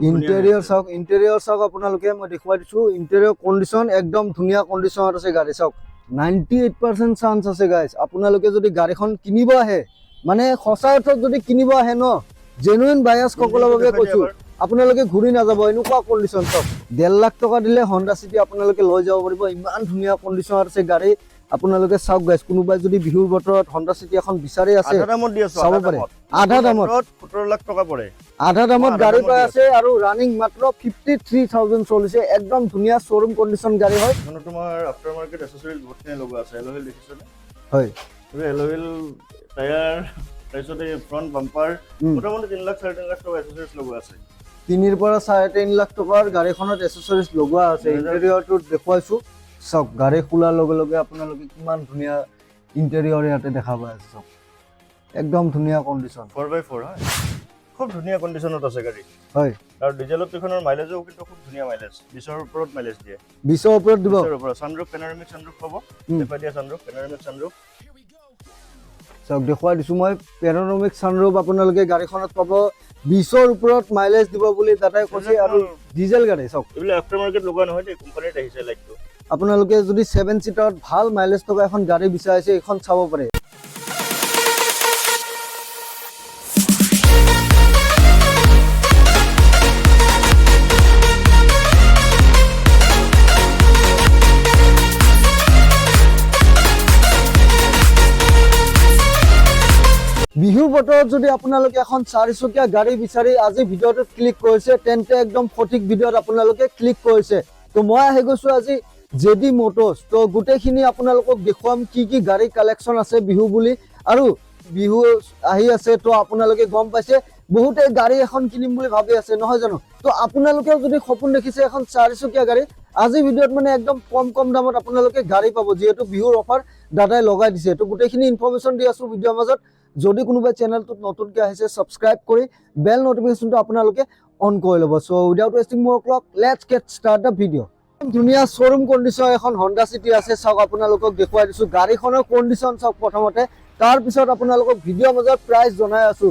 Interior চাওক আপোনালোকে মই দেখুৱাই দিছো ইন্টেৰিয়ৰ কন্ডিশন একদম ধুনীয়া কন্ডিশনত আছে গাড়ী চাওক 98% চান্স আছে গাইজ আপোনালোকে যদি গাড়ীখন কিনিব আহে মানে সঁচা অৰ্থত যদি কিনিব আহে ন জেনুইন বায়াৰ্ছ সকলৰ বাবে কৈছো আপোনালোকে ঘূৰি নাযাব এনেকুৱা কন্ডিশন চাওক 1.5 লাখ টকা দিলে হন্ডা সিটি আপোনালোকে লৈ যাব পাৰিব ইমান ধুনীয়া কন্ডিশনত আছে গাড়ী আপোনালোকে চাওক গাইজ কোনোবাই যদি বিহুৰ বতৰত হন্ডা সিটি এখন বিচাৰি আছে আধা দামত দি আছো চাব পাৰে আধা দামত 17 লাখ টকা পৰে আধা দামত গাড়ী পাই আছে আৰু ৰানিং মাত্ৰ 53000 চলিছে একদম ধুনীয়া শোৰুম কন্ডিশন গাড়ী হয় মানে তোমাৰ আফটাৰ মাৰ্কেট এসেসৰিজ বহুতখিনি লগোৱা আছে এল'হিল দেখিছনে হয় এই এল'হিল টায়াৰ তাৰপিছত এই ফ্ৰন্ট বাম্পাৰ মোটামুটি 3 লাখ 3.5 লাখ টকা এসেসৰিজ লগোৱা আছে 3 পৰা 3.5 লাখ টকাৰ গাড়ীখনত এসেসৰিজ লগোৱা আছে ইন্টেৰিয়ৰটো দেখুৱাইছো সব গাড়ী খোলাৰ লগে লগে আপোনালোকে কিমান ধুনীয়া ইন্টেৰিয়ৰ ইয়াতে দেখা পাই আছে সব একদম ধুনীয়া কন্ডিশন 4x4 হয় খুব ধুনীয়া কন্ডিশনত আছে গাড়ী হয় আৰু ডিজেলত এখনৰ মাইলেজও কিন্তু খুব ধুনীয়া মাইলেজ 20 ৰ ওপৰত মাইলেজ দিয়ে 20 ৰ ওপৰত দিব 20 ৰ ওপৰত সানৰুফ পেনোৰামিক সানৰুফ পাব দেখুৱাই দিয়া সানৰুফ পেনোৰামিক সানৰুফ সব দেখুৱাই দিছো মই পেনোৰামিক সানৰুফ আপোনালোকে গাড়ীখনত পাব 20 ৰ ওপৰত মাইলেজ দিব বুলি দাদাই কৈছে আৰু ডিজেল গাড়ী সব এইবিলাক আফটাৰ মাৰ্কেট লগোৱা নহয় দেই কোম্পানীত আহিছে লাইকটো আপোনালোকে যদি 7 সিটাৰত ভাল মাইলেজ থকা এখন গাড়ী বিচাৰিছে এখন চাব পাৰে বিহু বতৰত যদি আপোনালোকে এখন 4 চকীয়া গাড়ী বিচাৰি আজি ভিডিঅ'টোত ক্লিক কৰিছে তেন্তে একদম সঠিক ভিডিঅ'ত আপোনালোকে ক্লিক কৰিছে তো মই আহি গৈছো আজি জেডি মোটৰছ তো গুটেখিনি আপোনালোকক দেখুৱাম কি কি গাড়ী কালেকশন আছে বিহু বুলি আৰু বিহু আহি আছে তো আপোনালোকে গম পাইছে বহুতে গাড়ী এখন কিনিম বুলি ভাবি আছে নহয় জানো তো আপোনালোকে যদি সপোন দেখিছে এখন 4 চকীয়া গাড়ী আজি ভিডিঅ'ত মানে একদম কম দামত আপোনালোকে গাড়ী পাব যেহেতু বিহুৰ অফাৰ দাদাই লগাই দিছে তো গুটেখিনি ইনফৰমেশন দি আছো ভিডিঅ'ৰ মাজত যদি কোনোবা চেনেলটোত নতুনকৈ আহিছে সাবস্ক্ৰাইব কৰি বেল নটিফিকেশনটো আপোনালোকে অন কৰি ল'ব সো উইদাউট ৱেষ্টিং মোৰ clock let's get start the video' ধুনীয়া শোৰুম কন্ডিশন এখন হন্ডা সিটি আছে চাওক আপোনালোকক দেখুৱাই দিছো গাড়ীখনৰ কন্ডিশন চাওক প্ৰথমতে তাৰ পিছত আপোনালোকক ভিডিঅ'ৰ মাজত প্ৰাইস জনাই আছো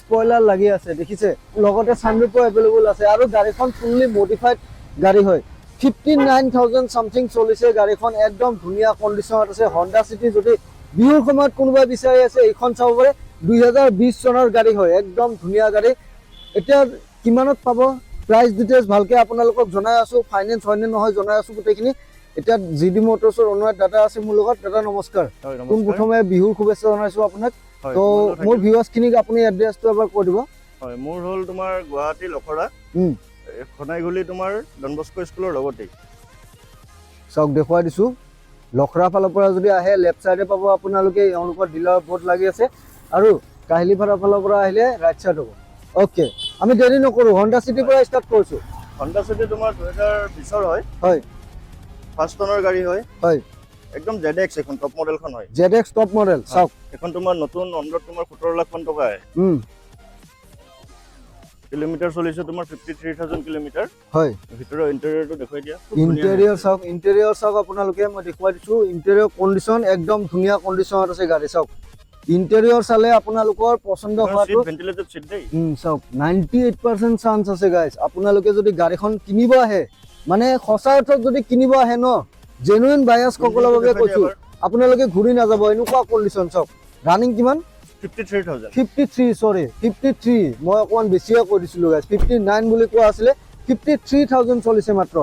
স্পয়লাৰ লাগি আছে দেখিছে লগতে সানৰুফ এভেইলেবল আছে আৰু গাড়ীখন ফুললি মডিফাইড গাড়ী হয় 59000 সামথিং চলিছে গাড়ীখন একদম ধুনীয়া কন্ডিশনত আছে হন্ডা সিটি যদি বিহুৰ সময়ত কোনোবা বিচাৰি আছে এইখন চাব পাৰে 2020 চনৰ গাড়ী হয় একদম ধুনীয়া গাড়ী এতিয়া কিমানত পাব প্ৰাইস ডিটেইলছ ভালকে আপোনালোকক জনাই আছো ফাইনান্স হয় নে নহয় জনাই আছো গোটেইখিনি এতিয়া জিডি মোটৰছৰ অনাৰ দাদা আছে মোৰ লগত দাদা নমস্কাৰ কোন প্ৰথমে বিহুৰ শুভেচ্ছা জনাইছো আপোনাক তো মোৰ ভিউৱাৰ্ছ খিনিক আপুনি এড্ৰেছটো এবাৰ কৈ দিব হয় মোৰ হল তোমাৰ গুৱাহাটী লখৰা খনাইগুলি তোমাৰ ডনবস্কো স্কুলৰ লগতে চাওক দেখুৱাই দিছো লখৰা ফালৰ পৰা যদি আহে লেফট সাইডে পাব আপোনালোকে এওঁলোকৰ ডিলাৰ বোৰ্ড লাগি আছে আৰু কাহিলিপাৰা ফালৰ পৰা আহিলে ৰাইট সাইড হ'ব ওকে আমি দেৰি নকৰো হন্ডা সিটিৰ পৰা ষ্টাৰ্ট কৰিছো হন্ডা সিটি তোমাৰ 2020 ৰ হয় হয় ফাৰ্ষ্ট টনৰ গাড়ী হয় হয় একদম ZX এখন টপ মডেলখন হয় ZX টপ মডেল চাওক এখন তোমাৰ নতুন অনৰোড তোমাৰ 17 লাখ মান টকা কিলোমিটাৰ চলিছে তোমাৰ 53000 কিলোমিটাৰ হয় ভিতৰৰ ইন্টেৰিয়ৰটো দেখুৱাই দিয়া ইন্টেৰিয়ৰ চাওক আপোনালোকে মই দেখুৱাই দিছো ইন্টেৰিয়ৰ কন্ডিশন একদম ধুনীয়া কন্ডিশনত আছে গাড়ী চাওক ইন্টেৰিয়ৰ চালে আপোনালোকৰ পছন্দ হোৱাটো ভেন্টিলেটেড সিট দেই চাওক 98% চান্স আছে গাইজ আপোনালোকে যদি গাড়ীখন কিনিব আহে মানে সঁচা অৰ্থত যদি কিনিব আহে ন জেনুইন বায়াৰ্ছ সকলৰ বাবে কৈছো আপোনালোকে ঘূৰি নাযাব এনেকুৱা কন্ডিশন চাওক ৰানিং কিমান 53 সৰি 53 মই অকমান বেছিয়ে কৈ দিছিলো গাইজ 59 বুলি কোৱা আছিল 53000 চলিছে মাত্ৰ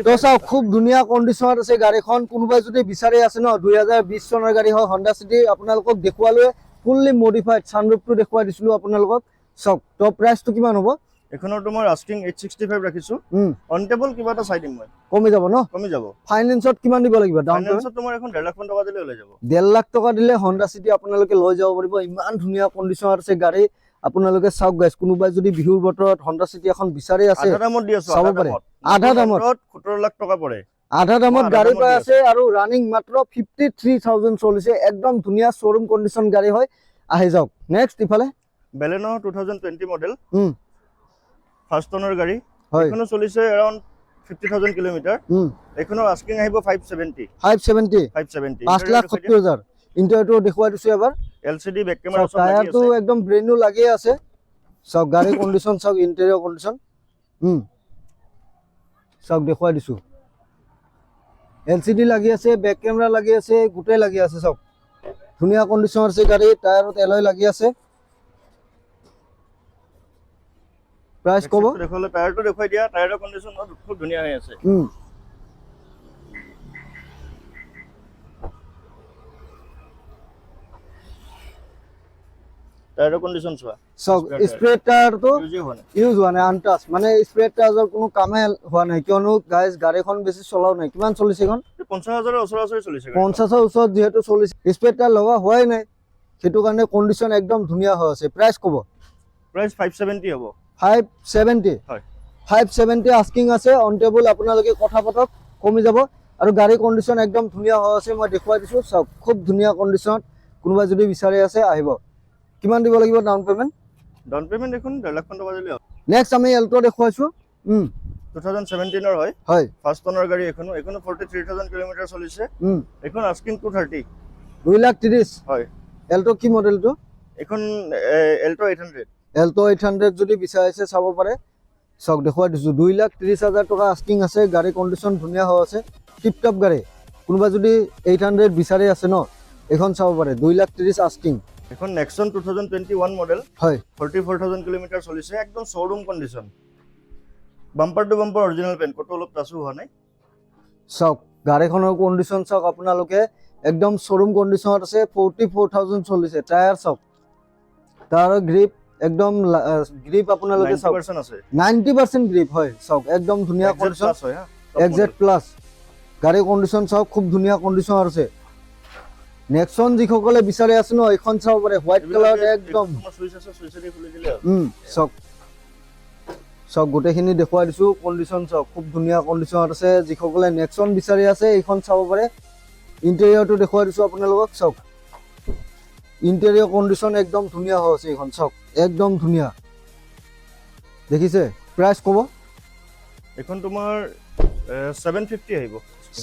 তো চাওক খুব ধুনীয়া কন্ডিশনত আছে গাড়ীখন কোনোবাই যদি বিচাৰি আছে ন 2020 চনৰ গাড়ী হয় হন্ডা সিটি আপোনালোকক দেখুৱালৈ ফুললি মডিফাইড সানৰুফটো দেখুৱাই দিছিলো আপোনালোকক চাওক তো প্ৰাইসটো কিমান হ'ব এখনৰ তোমাৰ আস্কিং 865 ৰাখিছো অন টেবল কিবা এটা চাই দিম মই কমি যাব ন কমি যাব ফাইনান্সত কিমান দিব লাগিব ডাউন ফাইনান্সত তোমাৰ এখন 1.5 লাখ টকা দিলে ওলাই যাব 1.5 লাখ টকা দিলে হন্ডা সিটি আপোনালোকে লৈ যাব পাৰিব ইমান ধুনীয়া কন্ডিশনত আছে গাড়ী আপোনালোকে চাওক গাইজ কোনোবাই যদি বিহুৰ বতৰত হন্ডা সিটি এখন বিচাৰি আছে আধা দামত দি আছো চাব পাৰে আধা দামত 17 লাখ টকা পৰে আধা দামত গাড়ী পাই আছে আৰু ৰানিং মাত্ৰ 53000 চলিছে একদম ধুনীয়া শোৰুম কন্ডিশন গাড়ী হয় আহি যাওক নেক্সট ইফালে বেলেনো 2020 মডেল ফাৰ্ষ্ট টনৰ গাড়ী হয় এখনো চলিছে अराउंड 50000 কিলোমিটাৰ এখনৰ আস্কিং আহিব 570 5,70,000 ইন্টাৰটো দেখুৱাই দিছো এবাৰ LCD বেক কেমেৰা সব টায়াৰটো একদম ব্ৰেন্ড নিউ লাগি আছে চাওক গাড়ী কণ্ডিশ্যন চাওক, ইণ্টেৰিয়ৰ কণ্ডিশ্যন চাওক দেখুৱাই দিছোঁ। LCD লাগি আছে, বেক কেমেৰা লাগি আছে, গোটেই লাগি আছে চাওক। ধুনীয়া কণ্ডিশ্যন আছে গাড়ী, টায়াৰত এলয় লাগি আছে। প্ৰাইচ ক'ব? দেখুৱালে টায়াৰটো দেখুৱাই দিয়া, টায়াৰৰ কণ্ডিশ্যন খুব ধুনীয়া হৈ আছে। টায়াৰৰ কণ্ডিশ্যন চোৱা, চাওক স্প্ৰে টায়াৰটো ইউজে হোৱা নাই। ইউজ হোৱা নাই, আনটাচ, মানে স্প্ৰে টায়াৰৰ কোনো কামে হোৱা নাই, কিয়নো গাইজ গাড়ীখন বেছি চলাও নাই। কিমান চলিছে এইখন? 50,000ৰ ওচৰা-ওচৰি চলিছে। 50ৰ ওচৰত যিহেতু চলিছে, স্প্ৰে টায়াৰ লগা হোৱাই নাই, সেইটো কাৰণে কণ্ডিশ্যন একদম ধুনীয়া হৈ আছে। প্ৰাইচ ক'ব? প্ৰাইচ 570 হ'ব। 570 হয়, 570 আস্কিং আছে। অন টেবুল আপোনালোকে কথা পাতক, কমি যাব। আৰু গাড়ী কণ্ডিশ্যন একদম ধুনীয়া হৈ আছে, মই দেখুৱাই দিছোঁ চাওক। খুব ধুনীয়া কণ্ডিশ্যনত, কোনোবাই যদি বিচাৰি আছে আহিব। কিমান দিব লাগিব ডাউন পে'মেণ্ট? ডাউন পে'মেণ্ট দেখোন 1.5 লাখ টকা দিলে হ'ল। নেক্সট আমি এল্টো দেখুৱাইছোঁ। 2017ৰ হয়, হয়, ফাৰ্ষ্ট অনাৰ গাড়ী এখনো 43,000 কিলোমিটাৰ চলিছে। এখন আস্কিং 230। 2,30,000 হয়, এল্টো কি মডেলটো? এখন এল্টো 800। এল্টো 800 যদি বিচাৰিছে চাব পাৰে, চাওক দেখুৱাই দিছোঁ। 2,30,000 টকা আস্কিং আছে। গাড়ী কণ্ডিশ্যন ধুনীয়া হৈ আছে, টিপটপ গাড়ী। কোনোবা যদি 800 বিচাৰি আছে ন, এইখন চাব পাৰে। 2,30,000 আস্কিং। এখন নেক্সন 2021 মডেল, হয়, 44,000 কিলোমিটাৰ চলিছে, একদম showroom condition. Bumper to bumper original paint, ক'তো অলপ টাচো হোৱা নাই। চাওক গাড়ীখনৰ কণ্ডিশ্যন চাওক আপোনালোকে, একদম শ্ব'ৰুম কণ্ডিশ্যনত আছে। 44,000 চলিছে। টায়াৰ চাওক, তাৰ গ্ৰিপ একদম গ্ৰিপ আপোনালোকে চাওক 90% আছে। 90% গ্ৰিপ হয়। চাওক একদম ধুনীয়া কণ্ডিশ্যন, প্লাছ হয়, হা এক্সেট প্লাছ। গাড়ী কণ্ডিশ্যন চাওক, খুব ধুনীয়া কণ্ডিশ্যন আছে। নেক্সন যিসকলে বিচাৰি আছে ন, এইখন চাব পাৰে, হোৱাইট কালাৰত একদম। সুইচ আছে, সুইচেদি খুলি দিলে হ'ল। চাওক চাওক গোটেইখিনি দেখুৱাই দিছোঁ। কণ্ডিশ্যন চাওক, খুব ধুনীয়া কণ্ডিশ্যনত আছে। যিসকলে নেক্সন বিচাৰি আছে এইখন চাব পাৰে। ইণ্টেৰিয়ৰটো দেখুৱাই দিছোঁ আপোনালোকক। চাওক ইণ্টেৰিয়ৰ কণ্ডিশ্যন একদম ধুনীয়া হৈ আছে। এইখন চাওক একদম ধুনীয়া, দেখিছে? প্ৰাইচ ক'ব? এখন তোমাৰ 750 আহিব।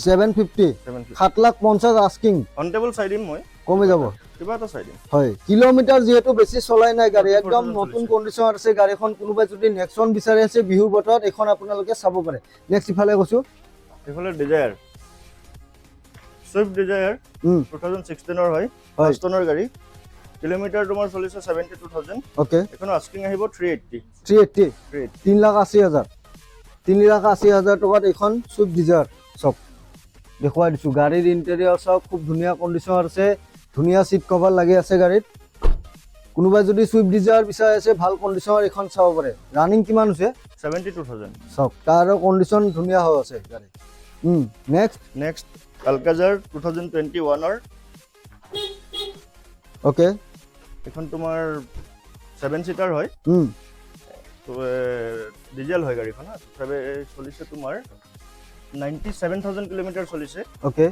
750। 7,50,000 আস্কিং। অন টেবুল চাই দিম মই, কমি যাব। কিবা এটা চাই দিম। হয়, কিলোমিটাৰ যিহেতু বেছি চলাই নাই গাড়ী, 44,000 একদম নতুন চলিছে। কণ্ডিশ্যনত আছে গাড়ীখন। কোনোবাই যদি নেক্সন বিচাৰি আছে বিহুৰ বতৰত, এইখন আপোনালোকে চাব পাৰে। নেক্সট ইফালে কৈছোঁ, এইফালে ডিজায়াৰ, ছুইফ্ট ডিজায়াৰ 2016ৰ হয়, ফাৰ্ষ্ট অনাৰ গাড়ী। কিলোমিটাৰ তোমাৰ চলিছে 72,000। অ'কে। এখন আস্কিং আহিব 380। 380, 380। 3,80,000। 3,80,000 টকাত এইখন ছুইফ্ট ডিজায়াৰ। চাওক দেখুৱাই দিছোঁ। গাড়ীৰ ইণ্টেৰিয়ৰ চাওক, খুব ধুনীয়া কণ্ডিশ্যনত আছে। ধুনীয়া চিট কভাৰ লাগি আছে গাড়ীত। কোনোবাই যদি ছুইফ্ট ডিজায়াৰ বিচাৰি আছে ভাল কণ্ডিশ্যনৰ, এইখন চাব পাৰে। ৰানিং কিমান হৈছে? 72,000। চাওক টায়াৰৰ কণ্ডিশ্যন ধুনীয়া হৈ আছে গাড়ী। নেক্সট আলকাজাৰ 2021ৰ, অ'কে। এখন তোমাৰ 7 চিটাৰ হয়, ডিজেল হয় গাড়ীখন। চলিছে তোমাৰ 97,000 কিলোমিটাৰ চলিছে। অ'কে,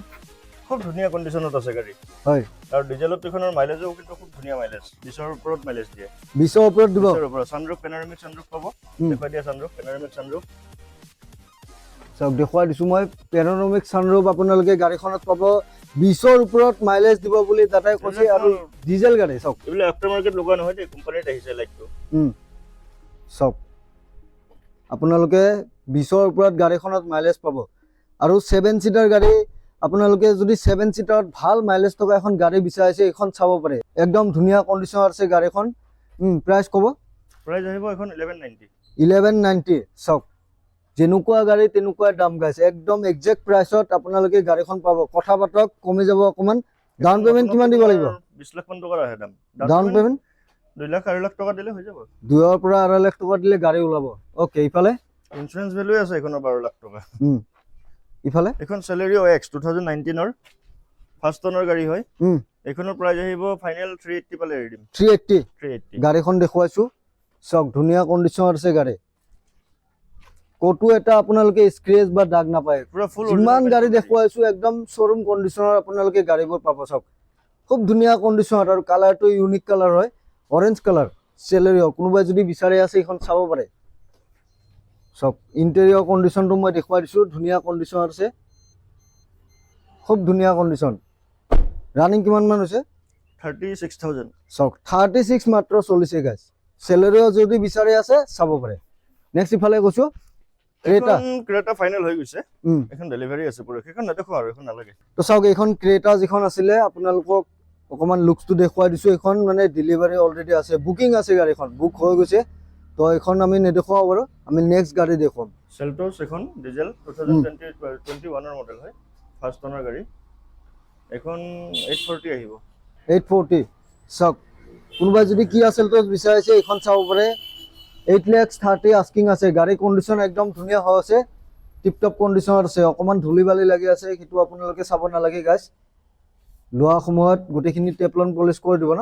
খুব ধুনীয়া কণ্ডিশ্যনত আছে গাড়ী। হয়। আৰু ডিজেলত এইখনৰ মাইলেজো কিন্তু খুব ধুনীয়া মাইলেজ, 20ৰ ওপৰত মাইলেজ দিয়ে। 20ৰ ওপৰত দিব। 20ৰ ওপৰত। ছানৰুফ, পেনোৰামিক ছানৰুফ পাব। দেখুৱাই দিয়া ছানৰুফ, পেনোৰামিক ছানৰুফ। চাওক দেখুৱাই দিছোঁ মই। পেনোৰামিক ছানৰুফ আপোনালোকে গাড়ীখনত পাব। 20ৰ ওপৰত মাইলেজ দিব বুলি দাদাই কৈছে। আৰু ডিজেল গাড়ী চাওক, এইবিলাক আফটাৰ মাৰ্কেট লগোৱা নহয় দেই, কোম্পানীত আহিছে লাইটটো। চাওক আপোনালোকে 20ৰ ওপৰত গাড়ীখনত মাইলেজ পাব। আৰু 7 চিটাৰ গাড়ী, আপোনালোকে যদি 7 চিটাৰত ভাল মাইলেজ থকা এখন গাড়ী বিচাৰিছে, এইখন চাব পাৰে। একদম ধুনীয়া কণ্ডিশ্যনত আছে গাড়ীখন। প্ৰাইচ ক'ব? প্ৰাইচ আহিব এখন 1190। 1190। চাওক যেনেকুৱা গাড়ী তেনেকুৱা দাম গাইছে, একদম একজেক্ট প্ৰাইচত আপোনালোকে গাড়ীখন পাব। কথা পাতক, কমি যাব অকণমান। ডাউন পে'মেণ্ট কিমান দিব লাগিব? 20 লাখ মান টকাৰ আহে দাম। ডাউন পে'মেণ্ট 2 লাখ 2.5 লাখ টকা দিলে হৈ যাব। 2ৰ পৰা 2.5 লাখ টকা দিলে গাড়ী ওলাব। অ'কে, ইফালে ইঞ্চুৰেঞ্চ ভেলুৱে আছে এখনৰ 12 লাখ টকা। ইফালে এখন চেলেৰিও এক্স 2019ৰ ফাৰ্ষ্ট অনাৰ গাড়ী হয়। এইখনৰ প্ৰাইচ আহিব ফাইনেল 380 পালে এৰি দিম। 380। গাড়ীখন দেখুৱাইছোঁ। চাওক ধুনীয়া কণ্ডিশ্যনত আছে গাড়ী। ক'তো এটা আপোনালোকে স্ক্ৰেচ বা দাগ নাপায়। পুৰা ফুল যিমান গাড়ী দেখুৱাইছোঁ একদম শ্ব'ৰুম কণ্ডিশ্যনৰ আপোনালোকে গাড়ীবোৰ পাব। চাওক খুব ধুনীয়া কণ্ডিশ্যনত, আৰু কালাৰটো ইউনিক কালাৰ হয়, অৰেঞ্জ কালাৰ। চেলেৰিও কোনোবাই যদি বিচাৰি আছে এইখন চাব পাৰে। চাওক ইণ্টেৰিয়ৰ কণ্ডিশ্যনটো মই দেখুৱাই দিছোঁ। ধুনীয়া কণ্ডিশ্যনত আছে, খুব ধুনীয়া কণ্ডিশ্যন। ৰানিং কিমান মান হৈছে? 36,000। চাওক 36 মাত্ৰ চলিছে গাইজ। চেলেৰিও যদি বিচাৰি আছে চাব পাৰে। নেক্সট ইফালে গৈছো ক্ৰেটা। ক্ৰেটা ফাইনেল হৈ গৈছে, এখন ডেলিভাৰী আছে পুৰা, সেইখন নেদেখো আৰু এখন নালাগে। তো চাওক এইখন ক্ৰেটা যিখন আছিলে আপোনালোকক অকমান লুকছটো দেখুৱাই দিছো। এইখন মানে ডেলিভাৰী অলৰেডি আছে, বুকিং আছে, গাড়ীখন বুক হৈ গৈছে। তো এইখন আমি নেদেখুৱাও বাৰু, আমি নেক্সট গাড়ী দেখুৱাম। চেল্টছ এখন ডিজেল 2021 ৰ মডেল হয়, ফাৰ্ষ্ট অনাৰ গাড়ী। এখন 840 আহিব। 840 চাওক, কোনোবাই যদি কি চেল্টছ বিচাৰিছে এইখন চাব পাৰে। 8,30,000 আস্কিং আছে। গাড়ী কণ্ডিশ্যন একদম ধুনীয়া হৈ আছে, টিপটপ কণ্ডিশ্যনত আছে। অকমান ধূলি বালি লাগি আছে, সেইটো আপোনালোকে চাব নালাগে গাইজ। লোৱা সময়ত গোটেইখিনি টেপলন পলিচ কৰি দিব ন,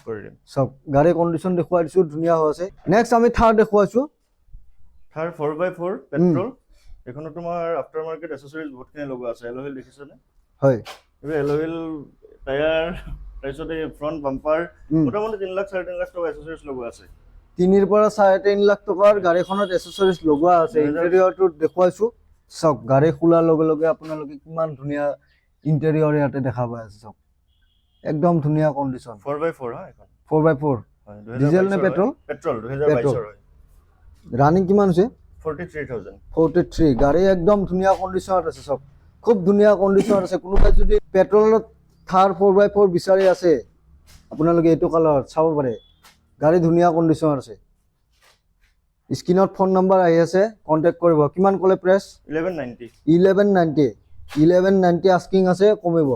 কৰি দিম। চাওক গাড়ী কণ্ডিশ্যন দেখুৱাই দিছো, ধুনীয়া হৈ আছে। নেক্সট আমি থাৰ দেখুৱাইছো। থাৰ 4x4 পেট্ৰল। এখনো তোমাৰ আফটাৰ মাৰ্কেট এচেসৰিজ বহুতখিনি লগোৱা আছে। এল'হুইল দেখিছেনে? হয়, এইবোৰ এল'হুইল টায়াৰ, তাৰপিছত এই ফ্ৰণ্ট বাম্পাৰ, মোটামুটি 3 লাখ 3.5 লাখ টকা এচেসৰিজ লগোৱা আছে। 3 পৰা 3.5 লাখ টকাৰ গাড়ীখনত এচেসৰিজ লগোৱা আছে। ইণ্টেৰিয়ৰটো দেখুৱাইছো, চাওক গাড়ী খোলাৰ লগে লগে আপোনালোকে কিমান ধুনীয়া ইণ্টেৰিয়ৰ ইয়াতে দেখা পাই আছে। চাওক একদম ধুনীয়া কণ্ডিশ্যন। 4x4 হা, এখন 4x4 হয়। ডিজেল নে পেট্ৰল? পেট্ৰল 2022 হয়। ৰানিং কিমান হৈছে? 43,000। 43। গাড়ী একদম ধুনীয়া কণ্ডিশ্যনত আছে, চাওক খুব ধুনীয়া কণ্ডিশ্যনত আছে। কোনোবাই যদি পেট্ৰলত থাৰ 4x4 বিচাৰি আছে আপোনালোকে এইটো কালাৰত চাব পাৰে। গাড়ী ধুনীয়া কণ্ডিশ্যনত আছে। স্ক্ৰীনত ফোন নম্বৰ আহি আছে, কণ্টেক্ট কৰিব। কিমান ক'লে প্ৰাইচ? 1190। 1190 আস্কিং আছে, কমিব।